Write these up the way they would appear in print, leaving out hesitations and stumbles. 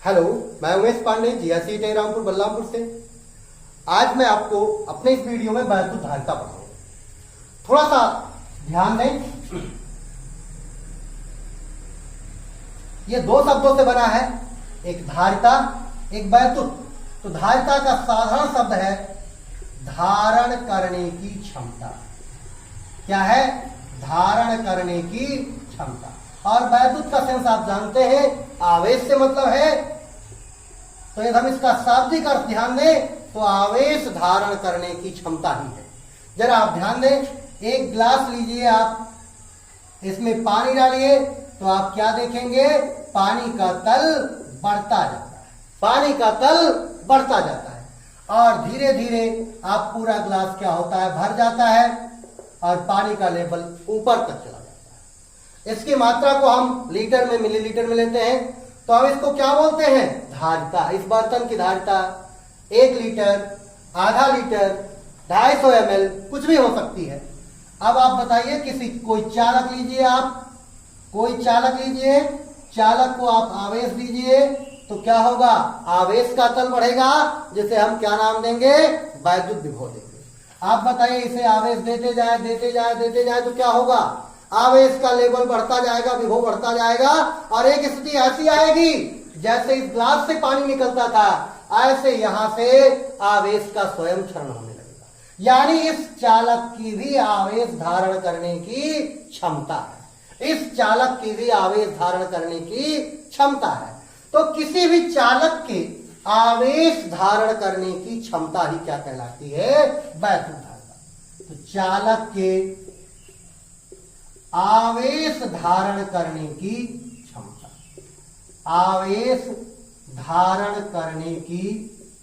Hello, मैं Umesh Pandey GIC Rampur Balrampur से। आज मैं आपको अपने इस वीडियो में वैद्युत धारिता पढ़ाऊंगा। थोड़ा सा ध्यान दें, ये दो शब्दों से बना है, एक धारिता, एक वैद्युत। तो धारिता का साधारण शब्द है धारण करने की क्षमता। क्या है? धारण करने की क्षमता। और वैद्युत का सेंस आप जानते हैं, आवेश से मतलब है। तो यदि हम इसका शाब्दिक अर्थ ध्यान दें तो आवेश धारण करने की क्षमता ही है। जरा आप ध्यान दें, एक गिलास लीजिए, आप इसमें पानी डालिए तो आप क्या देखेंगे? पानी का तल बढ़ता जाता है, पानी का तल बढ़ता जाता है और धीरे धीरे आप पूरा गिलास क्या होता है? भर जाता है और पानी का लेवल ऊपर तक चला जाता है। इसकी मात्रा को हम लीटर में, मिलीलीटर में लेते हैं, तो हम इसको क्या बोलते हैं? धारिता। इस बर्तन की धारिता 1 लीटर, आधा लीटर, 250 ml कुछ भी हो सकती है। अब आप बताइए, कोई चालक लीजिए, आप कोई चालक लीजिए, चालक को आप आवेश दीजिए तो क्या होगा? आवेश का तल बढ़ेगा, जिसे हम क्या नाम देंगे? वैद्युत विभव देंगे। आप बताइए, इसे आवेश देते जाए देते जाए देते जाए तो क्या होगा? आवेश का लेवल बढ़ता जाएगा, विभव बढ़ता जाएगा और एक स्थिति ऐसी आएगी जैसे इस ग्लास से पानी निकलता था, ऐसे यहां से आवेश का स्वयं क्षरण होने लगेगा। यानी इस चालक की भी आवेश धारण करने की क्षमता है। इस चालक की भी आवेश धारण करने की क्षमता है। तो किसी भी चालक के आवेश धारण करने की क्षमता ही क्या कहलाती है? वैद्युत धारिता। तो चालक के आवेश धारण करने की क्षमता, आवेश धारण करने की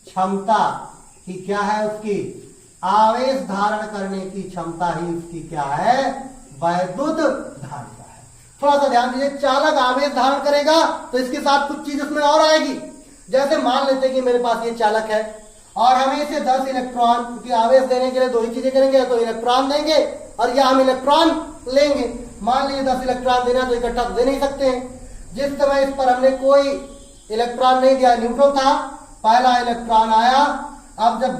क्षमता ही क्या है? उसकी आवेश धारण करने की क्षमता ही उसकी क्या है? वैद्युत धारिता है। थोड़ा सा ध्यान दीजिए, चालक आवेश धारण करेगा तो इसके साथ कुछ चीज उसमें और आएगी। जैसे मान लेते हैं कि मेरे पास ये चालक है और हमें इसे 10 इलेक्ट्रॉन, क्योंकि आवेश देने के लिए दो ही चीजें करेंगे, तो इलेक्ट्रॉन देंगे और या हम इलेक्ट्रॉन लेंगे। मान लीजिए 10 इलेक्ट्रॉन देना, तो इकट्ठा तो दे नहीं सकते हैं। जिस समय इस पर हमने कोई इलेक्ट्रॉन नहीं दिया, न्यूट्रल था, पहला इलेक्ट्रॉन आया, अब जब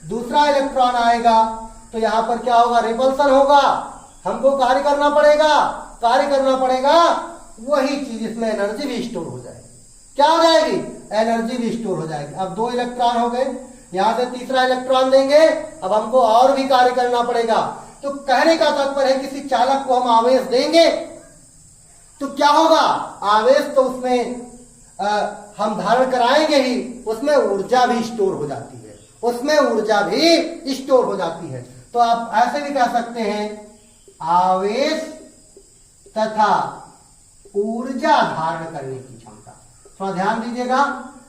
दूसरा इलेक्ट्रॉन आएगा तो यहां पर क्या होगा? रिपल्सन होगा, हमको कार्य करना पड़ेगा, कार्य करना पड़ेगा। वही चीज इसमें एनर्जी भी स्टोर हो जाएगी। क्या हो जाएगी? एनर्जी भी स्टोर हो जाएगी। अब 2 इलेक्ट्रॉन हो गए, यहां से तीसरा इलेक्ट्रॉन देंगे, अब हमको और भी कार्य करना पड़ेगा। तो कहने का तात्पर्य है, किसी चालक को हम आवेश देंगे तो क्या होगा? आवेश तो उसमें हम धारण कराएंगे ही, उसमें ऊर्जा भी स्टोर हो जाती है, उसमें ऊर्जा भी स्टोर हो जाती है। तो आप ऐसे भी कह सकते हैं, आवेश तथा ऊर्जा धारण करने की क्षमता। थोड़ा ध्यान दीजिएगा,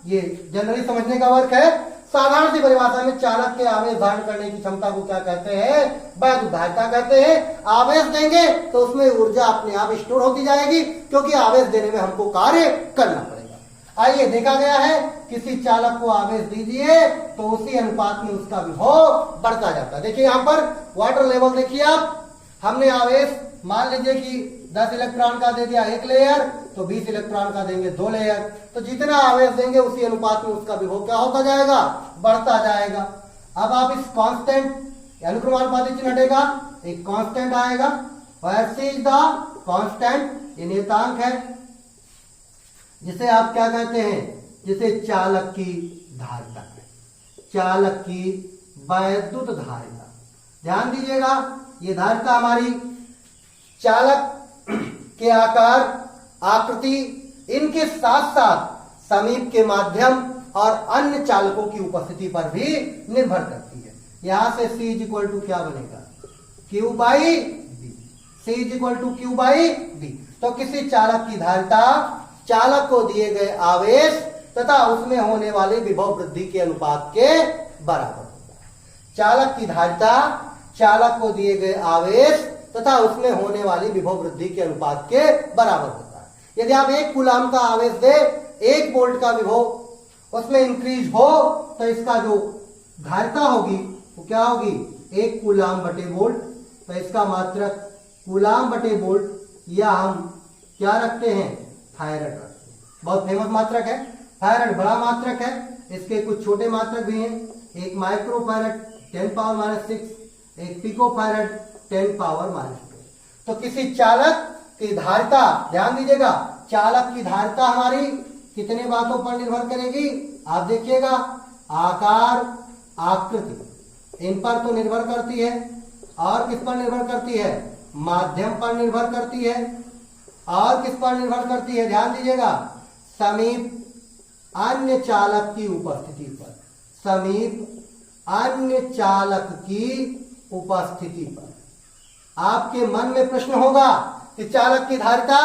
ये जनरली समझने का वर्क है। साधारण सी परिभाषा में चालक के आवेश धारण करने की क्षमता को क्या कहते हैं? वैद्युत धारिता कहते हैं। आवेश देंगे तो उसमें ऊर्जा अपने आप स्टोर होती जाएगी, क्योंकि आवेश देने में हमको कार्य करना पड़ेगा। आइए, देखा गया है, किसी चालक को आवेश दीजिए तो उसी अनुपात में उसका विभव बढ़ता जाता है। देखिए यहां पर वाटर लेवल देखिए आप, हमने आवेश मान लीजिए कि 10 इलेक्ट्रॉन का दे दिया 1 लेयर, तो 20 इलेक्ट्रॉन का देंगे 2 लेयर। तो जितना आवेश देंगे उसी अनुपात में उसका विभव क्या होता जाएगा? बढ़ता जाएगा। अब आप इस कांस्टेंट, अनुक्रमानुपाती चिन्ह हटेगा, एक कांस्टेंट आएगा, और सी इज द कांस्टेंट, ये नियतांक है, जिसे आप क्या कहते हैं? जिसे चालक की धारिता है, चालक की वैद्युत धारिता। ध्यान दीजिएगा, ये धारिता हमारी चालक के आकार, आकृति, इनके साथ साथ समीप के माध्यम और अन्य चालकों की उपस्थिति पर भी निर्भर करती है। यहां से C इज इक्वल टू क्या बनेगा? Q by B. C is equal to Q by B. तो किसी चालक की धारिता चालक को दिए गए आवेश तथा उसमें होने वाले विभव वृद्धि के अनुपात के बराबर होता है। चालक की धारिता चालक को दिए गए आवेश तथा उसमें होने वाली विभव वृद्धि के अनुपात के बराबर होता है। यदि आप 1 कूलाम का आवेश दे, 1 वोल्ट का विभव उसमें इंक्रीज हो, तो इसका जो धारिता होगी वो क्या होगी? 1 कूलाम बटे वोल्ट। तो इसका मात्रक कूलाम बटे वोल्ट, या हम क्या रखते हैं? थायरॉइड रखते हैं। बहुत फेमस मात्रक है। फैरड बड़ा मात्रक है, इसके कुछ छोटे मात्रक भी हैं। एक माइक्रो फैरड 10⁻⁶, एक पिको फैरड 10⁻²। तो किसी चालक की धारिता, ध्यान दीजिएगा, चालक की धारिता हमारी कितने बातों पर निर्भर करेगी? आप देखिएगा, आकार, आकृति, इन पर तो निर्भर करती है। और किस पर निर्भर करती है? माध्यम पर निर्भर करती है। और किस पर निर्भर करती है? ध्यान दीजिएगा, समीप अन्य चालक की उपस्थिति पर, समीप अन्य चालक की उपस्थिति पर। आपके मन में प्रश्न होगा कि चालक की धारिता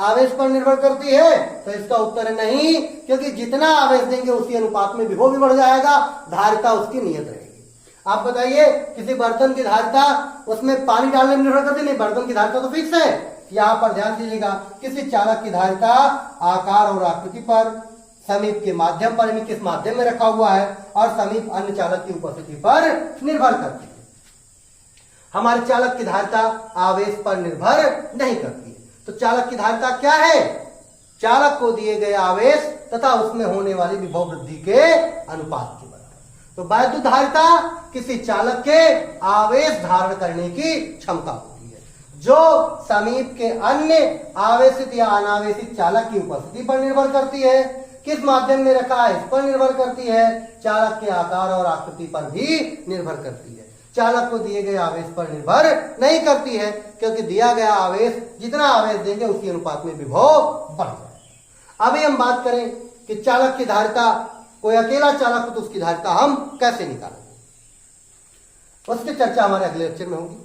आवेश पर निर्भर करती है, तो इसका उत्तर है नहीं, क्योंकि जितना आवेश देंगे उसी अनुपात में विभव भी बढ़ जाएगा, धारिता उसकी नियत रहेगी। आप बताइए, किसी बर्तन की धारिता उसमें पानी डालने में निर्भर करती नहीं, बर्तन की धारिता तो फिक्स है। यहां पर ध्यान दीजिएगा, किसी चालक की धारिता आकार और आकृति पर, समीप के माध्यम पर, किस माध्यम में रखा हुआ है, और समीप अन्य चालक की उपस्थिति पर निर्भर करती है। हमारे चालक की धारिता आवेश पर निर्भर नहीं करती है। तो चालक की धारिता क्या है? चालक को दिए गए आवेश तथा उसमें होने वाली विभव वृद्धि के अनुपात के बराबर। तो वैद्युत धारिता किसी चालक के आवेश धारण करने की क्षमता होती है, जो समीप के अन्य आवेशित या अनावेशित चालक की उपस्थिति पर निर्भर करती है। किस माध्यम में रखा है, इस पर निर्भर करती है। चालक के आकार और आकृति पर भी निर्भर करती है। चालक को दिए गए आवेश पर निर्भर नहीं करती है, क्योंकि दिया गया आवेश, जितना आवेश देंगे उसी अनुपात में विभव बढ़ जाए। अभी हम बात करें कि चालक की धारिता, कोई अकेला चालक हो तो उसकी धारिता हम कैसे निकालेंगे, उसकी चर्चा हमारे अगले लेक्चर में होगी।